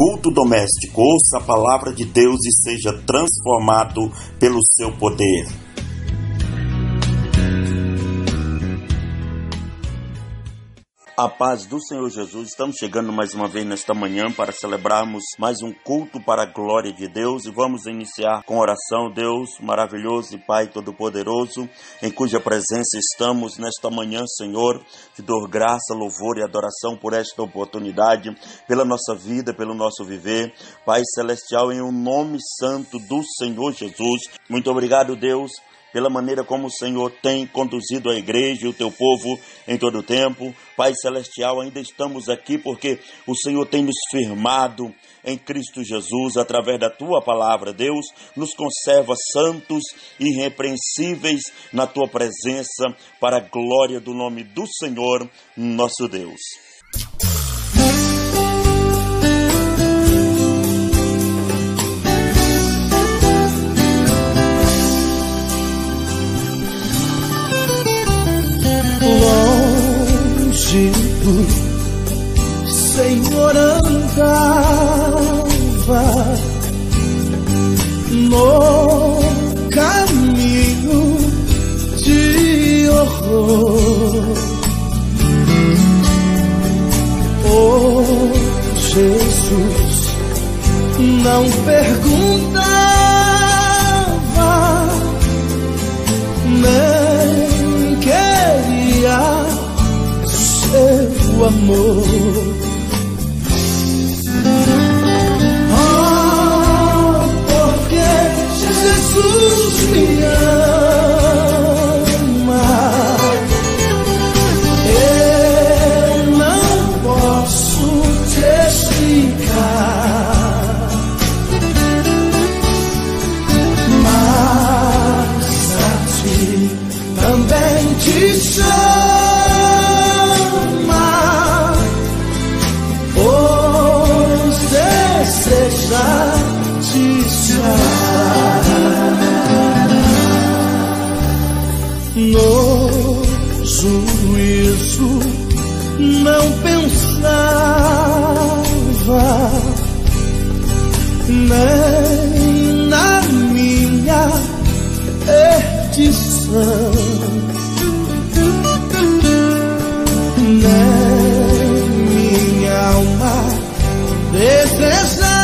Culto doméstico, ouça a palavra de Deus e seja transformado pelo seu poder. A paz do Senhor Jesus, estamos chegando mais uma vez nesta manhã para celebrarmos mais um culto para a glória de Deus e vamos iniciar com oração. Deus maravilhoso e Pai todo-poderoso, em cuja presença estamos nesta manhã, Senhor, te dou graça, louvor e adoração por esta oportunidade, pela nossa vida, pelo nosso viver. Pai celestial, em um nome santo do Senhor Jesus, muito obrigado, Deus, pela maneira como o Senhor tem conduzido a igreja e o teu povo em todo o tempo. Pai celestial, ainda estamos aqui porque o Senhor tem nos firmado em Cristo Jesus, através da tua palavra. Deus, nos conserva santos e irrepreensíveis na tua presença, para a glória do nome do Senhor, nosso Deus. Senhor, andava no caminho de horror. Oh, Jesus, não perguntava, nem queria seu amor. Porque Jesus me ama, eu não posso testificar, mas a ti também te chamo. No juízo não pensava, nem na minha perdição, nem minha alma desejava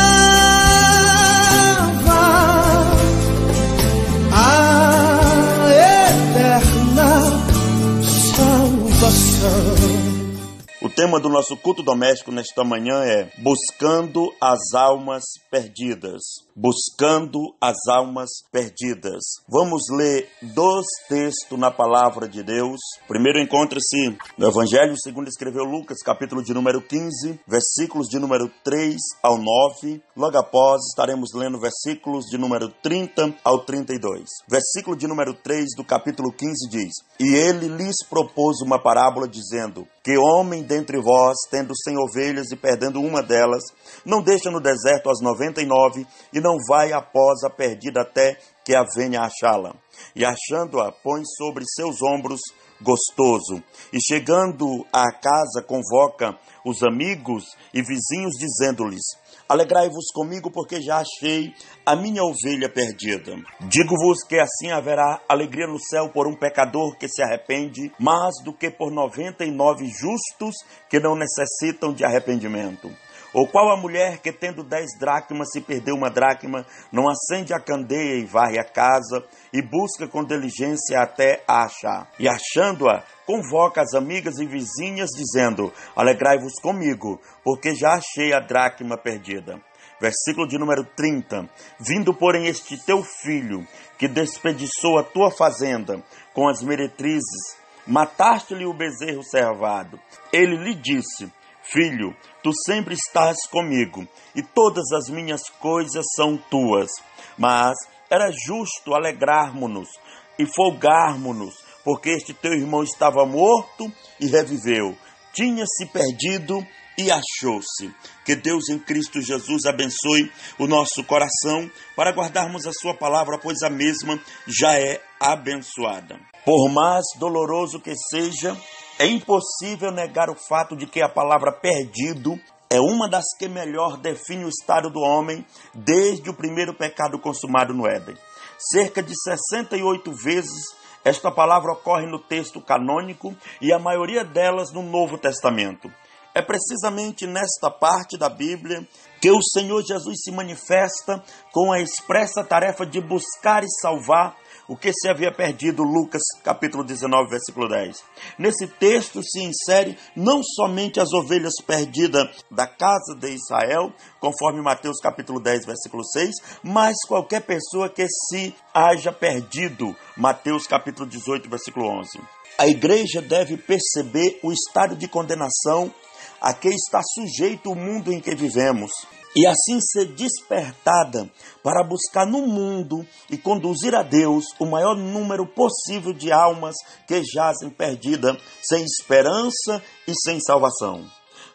O tema do nosso culto doméstico nesta manhã é Buscando as Almas Perdidas. Buscando as Almas Perdidas. Vamos ler dois textos na palavra de Deus. Primeiro encontra-se no Evangelho segundo escreveu Lucas, capítulo de número 15, versículos de número 3 ao 9. Logo após estaremos lendo versículos de número 30 ao 32. Versículo de número 3 do capítulo 15 diz: E ele lhes propôs uma parábola dizendo: Que homem dentre vós, tendo 100 ovelhas e perdendo uma delas, não deixa no deserto as 99 e não vai após a perdida até que a venha achá-la. E achando-a, põe sobre seus ombros gostoso. E chegando à casa, convoca os amigos e vizinhos, dizendo-lhes: Alegrai-vos comigo, porque já achei a minha ovelha perdida. Digo-vos que assim haverá alegria no céu por um pecador que se arrepende, mais do que por 99 justos que não necessitam de arrependimento. Ou qual a mulher que, tendo 10 dracmas, se perdeu uma dracma, não acende a candeia e varre a casa, e busca com diligência até a achar. E achando-a, convoca as amigas e vizinhas, dizendo: Alegrai-vos comigo, porque já achei a dracma perdida. Versículo de número 30. Vindo, porém, este teu filho, que desperdiçou a tua fazenda com as meretrizes, mataste-lhe o bezerro cevado. Ele lhe disse: Filho, tu sempre estás comigo, e todas as minhas coisas são tuas. Mas era justo alegrarmos-nos e folgarmos-nos, porque este teu irmão estava morto e reviveu, tinha-se perdido e achou-se. Que Deus em Cristo Jesus abençoe o nosso coração para guardarmos a sua palavra, pois a mesma já é abençoada. Por mais doloroso que seja, é impossível negar o fato de que a palavra perdido é uma das que melhor define o estado do homem desde o primeiro pecado consumado no Éden. Cerca de 68 vezes esta palavra ocorre no texto canônico e a maioria delas no Novo Testamento. É precisamente nesta parte da Bíblia que o Senhor Jesus se manifesta com a expressa tarefa de buscar e salvar o que se havia perdido, Lucas capítulo 19, versículo 10. Nesse texto se insere não somente as ovelhas perdidas da casa de Israel, conforme Mateus capítulo 10, versículo 6, mas qualquer pessoa que se haja perdido, Mateus capítulo 18, versículo 11. A igreja deve perceber o estado de condenação a que está sujeito o mundo em que vivemos, e assim ser despertada para buscar no mundo e conduzir a Deus o maior número possível de almas que jazem perdidas, sem esperança e sem salvação.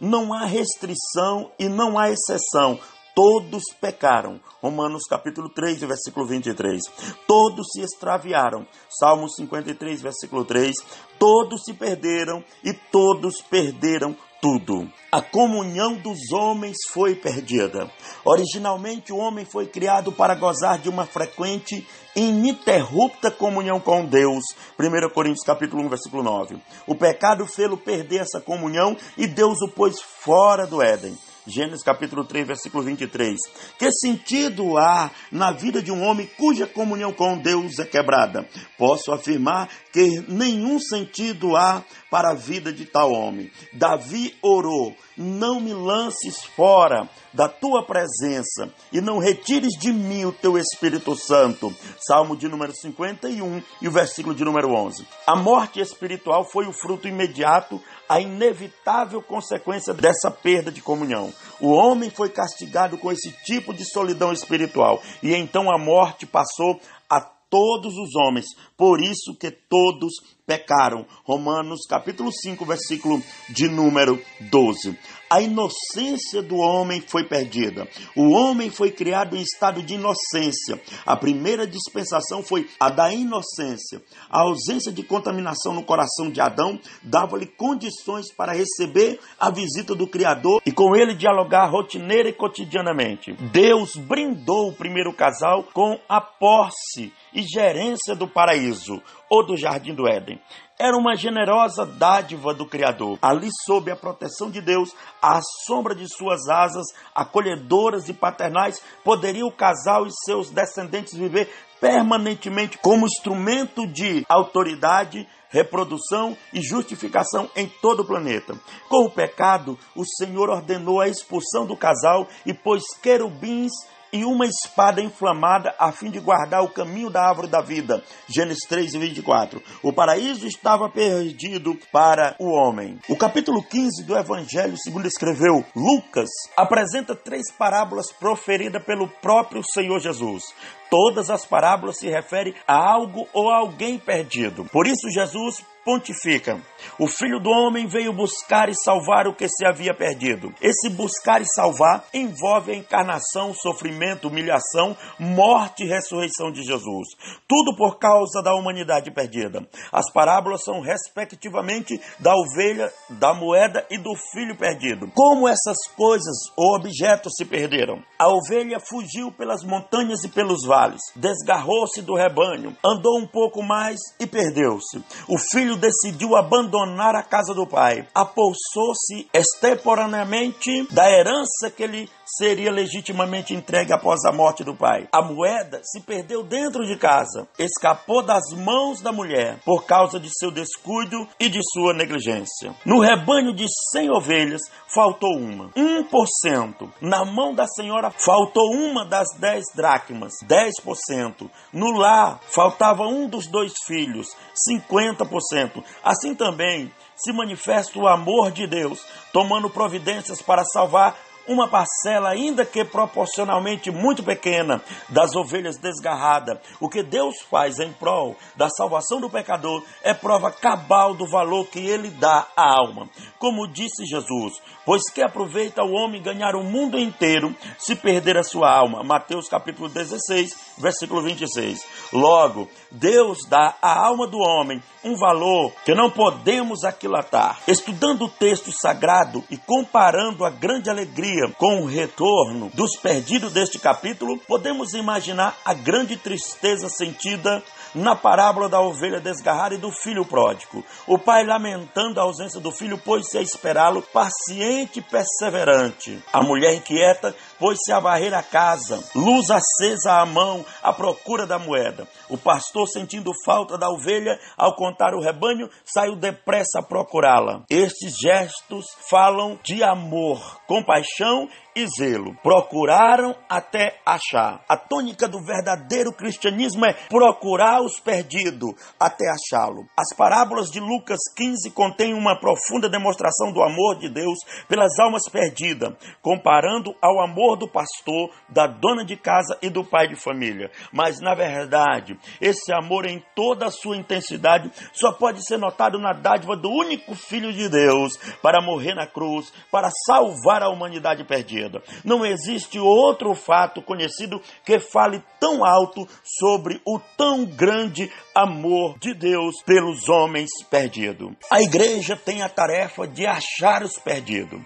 Não há restrição e não há exceção. Todos pecaram. Romanos capítulo 3, versículo 23. Todos se extraviaram. Salmos 53, versículo 3. Todos se perderam e todos perderam tudo. A comunhão dos homens foi perdida. Originalmente o homem foi criado para gozar de uma frequente e ininterrupta comunhão com Deus. 1 Coríntios capítulo 1, versículo 9. O pecado fê-lo perder essa comunhão e Deus o pôs fora do Éden. Gênesis capítulo 3, versículo 23. Que sentido há na vida de um homem cuja comunhão com Deus é quebrada? Posso afirmar que nenhum sentido há para a vida de tal homem. Davi orou: não me lances fora da tua presença e não retires de mim o teu Espírito Santo. Salmo de número 51 e o versículo de número 11. A morte espiritual foi o fruto imediato, a inevitável consequência dessa perda de comunhão. O homem foi castigado com esse tipo de solidão espiritual e então a morte passou a todos os homens, por isso que todos pecaram. Romanos capítulo 5, versículo de número 12. A inocência do homem foi perdida. O homem foi criado em estado de inocência. A primeira dispensação foi a da inocência. A ausência de contaminação no coração de Adão dava-lhe condições para receber a visita do Criador e com ele dialogar rotineira e cotidianamente. Deus brindou o primeiro casal com a posse e gerência do paraíso, ou do jardim do Éden. Era uma generosa dádiva do Criador. Ali, sob a proteção de Deus, à sombra de suas asas acolhedoras e paternais, poderia o casal e seus descendentes viver permanentemente como instrumento de autoridade, reprodução e justificação em todo o planeta. Com o pecado, o Senhor ordenou a expulsão do casal e pôs querubins e uma espada inflamada a fim de guardar o caminho da árvore da vida. Gênesis 3, 24. O paraíso estava perdido para o homem. O capítulo 15 do Evangelho, segundo escreveu Lucas, apresenta 3 parábolas proferidas pelo próprio Senhor Jesus. Todas as parábolas se referem a algo ou a alguém perdido. Por isso Jesus pontifica: o Filho do Homem veio buscar e salvar o que se havia perdido. Esse buscar e salvar envolve a encarnação, sofrimento, humilhação, morte e ressurreição de Jesus. Tudo por causa da humanidade perdida. As parábolas são respectivamente da ovelha, da moeda e do filho perdido. Como essas coisas ou objetos se perderam? A ovelha fugiu pelas montanhas e pelos vales, desgarrou-se do rebanho, andou um pouco mais e perdeu-se. O filho decidiu abandonar a casa do pai, apossou-se extemporaneamente da herança que lhe seria legitimamente entregue após a morte do pai. A moeda se perdeu dentro de casa, escapou das mãos da mulher por causa de seu descuido e de sua negligência. No rebanho de 100 ovelhas, faltou uma, 1%. Na mão da senhora, faltou uma das 10 dracmas, 10%. No lar, faltava um dos 2 filhos, 50%. Assim também se manifesta o amor de Deus, tomando providências para salvar uma parcela, ainda que proporcionalmente muito pequena, das ovelhas desgarradas. O que Deus faz em prol da salvação do pecador é prova cabal do valor que ele dá à alma. Como disse Jesus: pois que aproveita o homem ganhar o mundo inteiro se perder a sua alma. Mateus capítulo 16, versículo 26. Logo, Deus dá à alma do homem um valor que não podemos aquilatar. Estudando o texto sagrado e comparando a grande alegria com o retorno dos perdidos deste capítulo, podemos imaginar a grande tristeza sentida na parábola da ovelha desgarrada e do filho pródigo. O pai, lamentando a ausência do filho, pôs-se a esperá-lo, paciente e perseverante. A mulher inquieta pôs-se a varrer a casa, luz acesa à mão, à procura da moeda. O pastor, sentindo falta da ovelha, ao contar o rebanho, saiu depressa a procurá-la. Estes gestos falam de amor, compaixão e zelo. Procuraram até achar. A tônica do verdadeiro cristianismo é procurar os perdidos até achá-lo. As parábolas de Lucas 15 contêm uma profunda demonstração do amor de Deus pelas almas perdidas, comparando ao amor do pastor, da dona de casa e do pai de família. Mas, na verdade, esse amor em toda a sua intensidade só pode ser notado na dádiva do único Filho de Deus para morrer na cruz, para salvar a humanidade perdida. Não existe outro fato conhecido que fale tão alto sobre o tão grande amor de Deus pelos homens perdidos. A igreja tem a tarefa de achar os perdidos.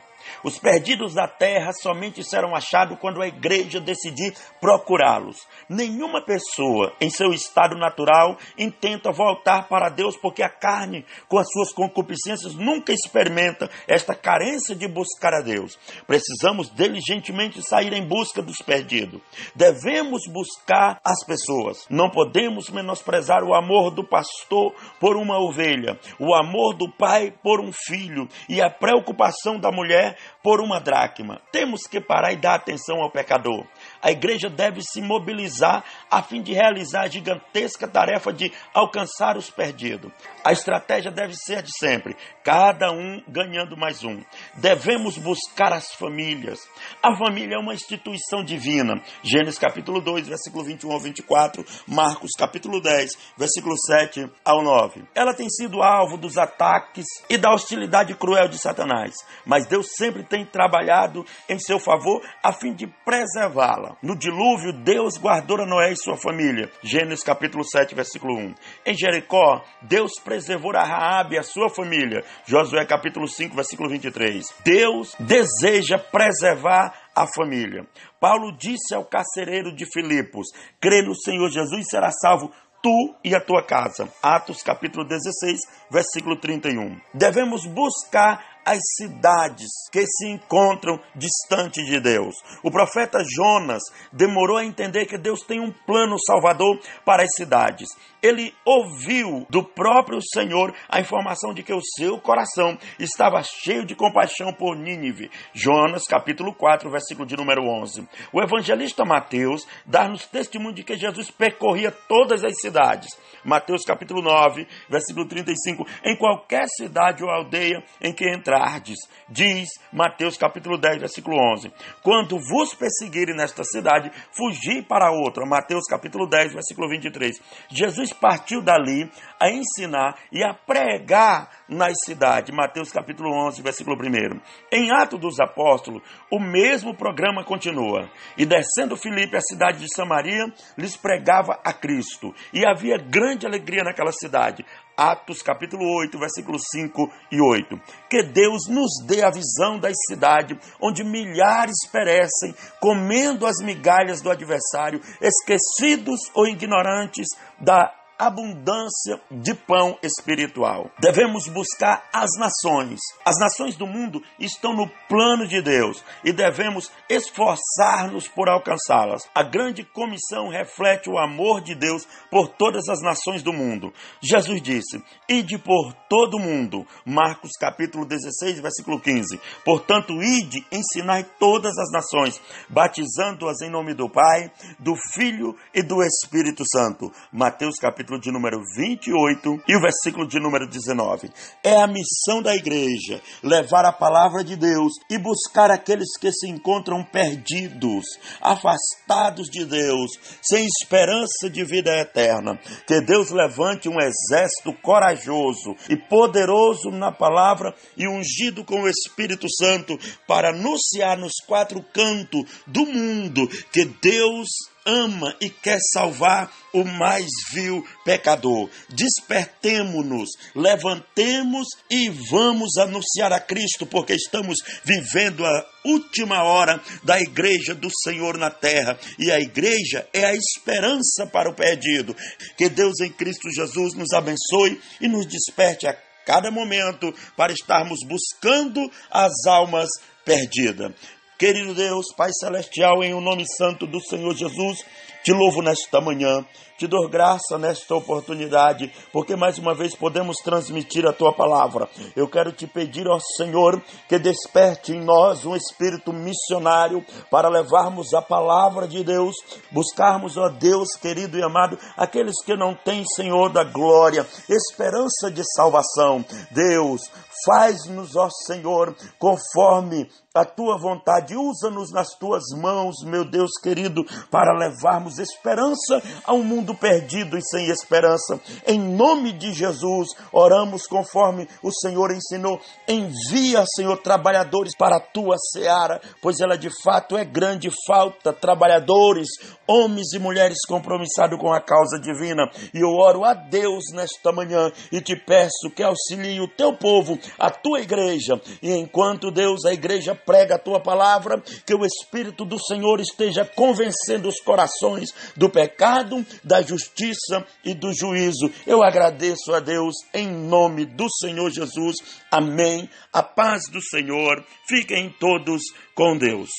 Os perdidos da terra somente serão achados quando a igreja decidir procurá-los. Nenhuma pessoa em seu estado natural intenta voltar para Deus, porque a carne, com as suas concupiscências, nunca experimenta esta carência de buscar a Deus. Precisamos diligentemente sair em busca dos perdidos. Devemos buscar as pessoas. Não podemos menosprezar o amor do pastor por uma ovelha, o amor do pai por um filho e a preocupação da mulher por uma dracma. Temos que parar e dar atenção ao pecador. A igreja deve se mobilizar a fim de realizar a gigantesca tarefa de alcançar os perdidos. A estratégia deve ser a de sempre, cada um ganhando mais um. Devemos buscar as famílias. A família é uma instituição divina. Gênesis capítulo 2, versículo 21 ao 24, Marcos capítulo 10, versículo 7 ao 9. Ela tem sido alvo dos ataques e da hostilidade cruel de Satanás, mas Deus sempre tem trabalhado em seu favor a fim de preservá-la. No dilúvio, Deus guardou a Noé e sua família. Gênesis capítulo 7, versículo 1. Em Jericó, Deus preservou a Raabe e a sua família. Josué capítulo 5, versículo 23. Deus deseja preservar a família. Paulo disse ao carcereiro de Filipos: crê no Senhor Jesus e será salvo tu e a tua casa. Atos capítulo 16, versículo 31. Devemos buscar as cidades que se encontram distante de Deus. O profeta Jonas demorou a entender que Deus tem um plano salvador para as cidades. Ele ouviu do próprio Senhor a informação de que o seu coração estava cheio de compaixão por Nínive. Jonas capítulo 4, versículo de número 11. O evangelista Mateus dá-nos testemunho de que Jesus percorria todas as cidades. Mateus capítulo 9, versículo 35. Em qualquer cidade ou aldeia em que entrardes, diz Mateus capítulo 10, versículo 11. Quando vos perseguirem nesta cidade, fugi para outra. Mateus capítulo 10, versículo 23. Jesus partiu dali a ensinar e a pregar nas cidades. Mateus capítulo 11, versículo 1. Em Atos dos Apóstolos, o mesmo programa continua. E descendo Filipe à cidade de Samaria, lhes pregava a Cristo. E havia grande alegria naquela cidade. Atos capítulo 8, versículos 5 e 8. Que Deus nos dê a visão das cidades onde milhares perecem, comendo as migalhas do adversário, esquecidos ou ignorantes da abundância de pão espiritual. Devemos buscar as nações. As nações do mundo estão no plano de Deus e devemos esforçar-nos por alcançá-las. A grande comissão reflete o amor de Deus por todas as nações do mundo. Jesus disse: ide por todo o mundo. Marcos capítulo 16, versículo 15. Portanto, ide, ensinai todas as nações, batizando-as em nome do Pai, do Filho e do Espírito Santo. Mateus capítulo de número 28 e o versículo de número 19. É a missão da igreja levar a palavra de Deus e buscar aqueles que se encontram perdidos, afastados de Deus, sem esperança de vida eterna. Que Deus levante um exército corajoso e poderoso na palavra e ungido com o Espírito Santo para anunciar nos quatro cantos do mundo que Deus ama e quer salvar o mais vil pecador. Despertemo-nos, levantemos e vamos anunciar a Cristo, porque estamos vivendo a última hora da igreja do Senhor na terra, e a igreja é a esperança para o perdido. Que Deus em Cristo Jesus nos abençoe e nos desperte a cada momento para estarmos buscando as almas perdidas. Querido Deus, Pai Celestial, em o nome santo do Senhor Jesus, te louvo nesta manhã, te dou graça nesta oportunidade, porque mais uma vez podemos transmitir a tua palavra. Eu quero te pedir, ó Senhor, que desperte em nós um espírito missionário para levarmos a palavra de Deus, buscarmos, ó Deus querido e amado, aqueles que não têm, Senhor da glória, esperança de salvação. Deus, faz-nos, ó Senhor, conforme a tua vontade, usa-nos nas tuas mãos, meu Deus querido, para levarmos esperança a um mundo perdido e sem esperança. Em nome de Jesus, oramos conforme o Senhor ensinou. Envia, Senhor, trabalhadores para a tua seara, pois ela de fato é grande. Falta trabalhadores, homens e mulheres compromissados com a causa divina. E eu oro a Deus nesta manhã e te peço que auxilie o teu povo, a tua igreja. E enquanto, Deus, a igreja prega a tua palavra, que o Espírito do Senhor esteja convencendo os corações do pecado, da justiça e do juízo. Eu agradeço a Deus em nome do Senhor Jesus. Amém. A paz do Senhor. Fiquem todos com Deus.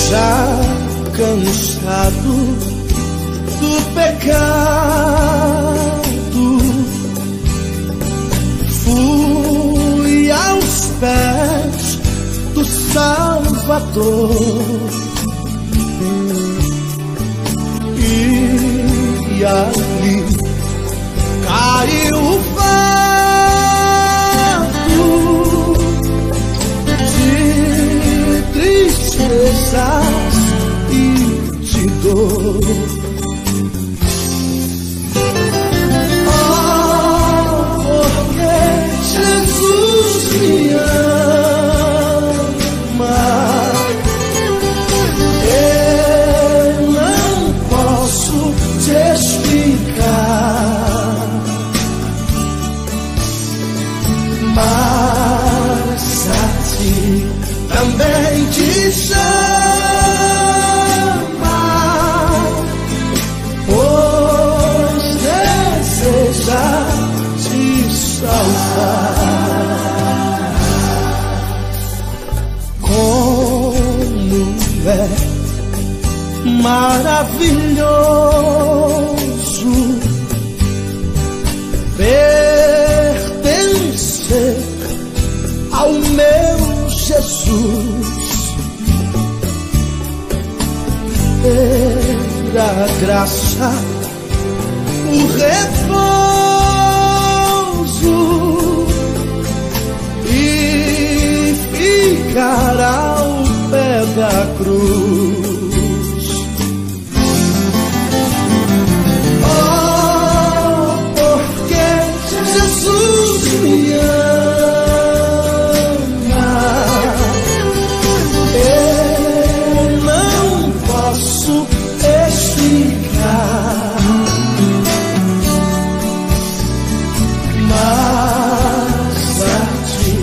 Já cansado do pecado, fui aos pés do Salvador e ali caiu o fardo de tristezas e de dor. Jesus me ama, eu não posso te explicar, mas a ti também te chama, pois deseja te salvar. Maravilhoso pertencer ao meu Jesus, ter a graça, o repouso e ficar ao pé da cruz. Jesus me ama, eu não posso explicar, mas a ti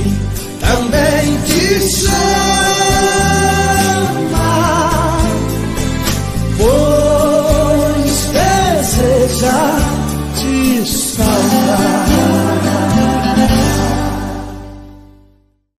também te chama, pois deseja te salvar.